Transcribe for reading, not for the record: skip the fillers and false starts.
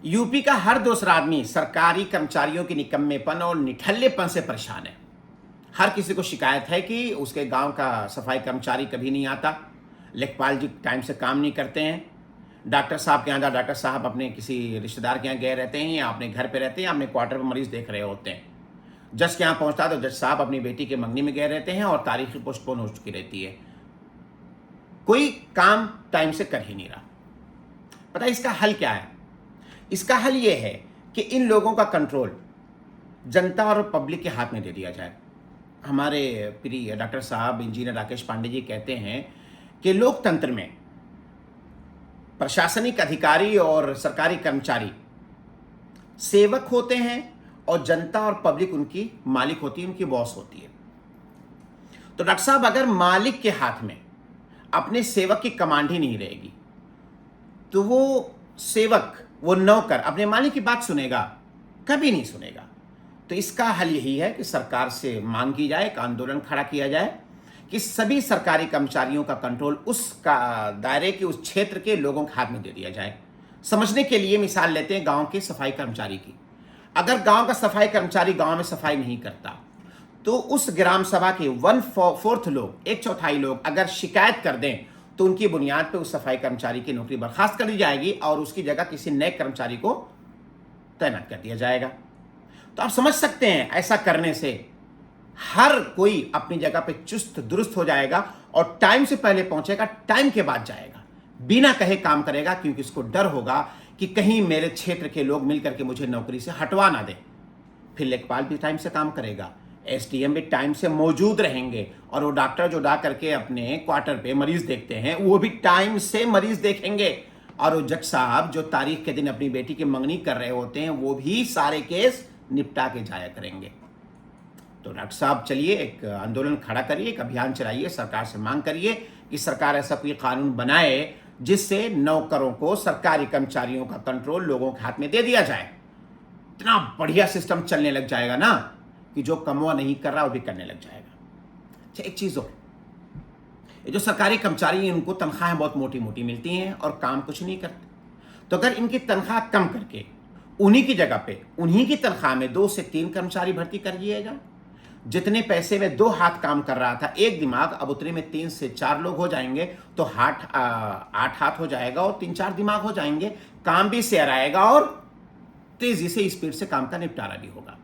UP का हर दूसरा आदमी सरकारी कर्मचारियों के निकम्मेपन और निठल्लेपन से परेशान है। हर किसी को शिकायत है कि उसके गांव का सफाई कर्मचारी कभी नहीं आता, लेखपाल जी टाइम से काम नहीं करते हैं, डॉक्टर साहब के यहाँ डॉक्टर साहब अपने किसी रिश्तेदार के यहाँ गए रहते हैं या अपने घर पे रहते हैं या अपने क्वार्टर में मरीज देख रहे होते हैं। जज के यहाँ पहुँचता है तो जज साहब अपनी बेटी के मंगनी में गए रहते हैं और तारीख पोस्टपोन हो चुकी रहती है। कोई काम टाइम से कर ही नहीं रहा। पता है इसका हल क्या है? इसका हल ये है कि इन लोगों का कंट्रोल जनता और पब्लिक के हाथ में दे दिया जाए। हमारे प्रिय डॉक्टर साहब इंजीनियर राकेश पांडे जी कहते हैं कि लोकतंत्र में प्रशासनिक अधिकारी और सरकारी कर्मचारी सेवक होते हैं और जनता और पब्लिक उनकी मालिक होती है, उनकी बॉस होती है। तो डॉक्टर साहब, अगर मालिक के हाथ में अपने सेवक की कमांड ही नहीं रहेगी तो वो सेवक, वो नौकर अपने मालिक की बात सुनेगा? कभी नहीं सुनेगा। तो इसका हल यही है कि सरकार से मांग की जाए, एक आंदोलन खड़ा किया जाए कि सभी सरकारी कर्मचारियों का कंट्रोल उस दायरे के, उस क्षेत्र के लोगों के हाथ में दे दिया जाए। समझने के लिए मिसाल लेते हैं गांव के सफाई कर्मचारी की। अगर गांव का सफाई कर्मचारी गांव में सफाई नहीं करता तो उस ग्राम सभा के 1/4 लोग, 1/4 लोग अगर शिकायत कर दें तो उनकी बुनियाद पर उस सफाई कर्मचारी की नौकरी बर्खास्त कर दी जाएगी और उसकी जगह किसी नए कर्मचारी को तैनात कर दिया जाएगा। तो आप समझ सकते हैं ऐसा करने से हर कोई अपनी जगह पे चुस्त दुरुस्त हो जाएगा और टाइम से पहले पहुंचेगा, टाइम के बाद जाएगा, बिना कहे काम करेगा, क्योंकि उसको डर होगा कि कहीं मेरे क्षेत्र के लोग मिलकर के मुझे नौकरी से हटवा ना दे। फिर लेखपाल भी टाइम से काम करेगा, एसडीएम भी टाइम से मौजूद रहेंगे और वो डॉक्टर जो ला करके अपने क्वार्टर पे मरीज देखते हैं वो भी टाइम से मरीज देखेंगे और वो जज साहब जो तारीख के दिन अपनी बेटी की मंगनी कर रहे होते हैं वो भी सारे केस निपटा के जाया करेंगे। तो डॉक्टर साहब, चलिए एक आंदोलन खड़ा करिए, एक अभियान चलाइए, सरकार से मांग करिए कि सरकार ऐसा कोई कानून बनाए जिससे नौकरों को, सरकारी कर्मचारियों का कंट्रोल लोगों के हाथ में दे दिया जाए। इतना बढ़िया सिस्टम चलने लग जाएगा ना कि जो कमवा नहीं कर रहा वो भी करने लग जाएगा। अच्छा, एक चीज और, ये जो सरकारी कर्मचारी हैं उनको तनख्वाहें बहुत मोटी मोटी मिलती हैं और काम कुछ नहीं करते। तो अगर इनकी तनख्वाह कम करके उन्हीं की जगह पे उन्हीं की तनख्वाह में 2 से 3 कर्मचारी भर्ती कर दिएगा, जितने पैसे में 2 हाथ काम कर रहा था, एक दिमाग, अब उतने में 3 से 4 लोग हो जाएंगे तो 8 हाथ हो जाएगा और 3-4 दिमाग हो जाएंगे। काम भी शेयर आएगा और तेजी से, स्पीड से काम का निपटारा भी होगा।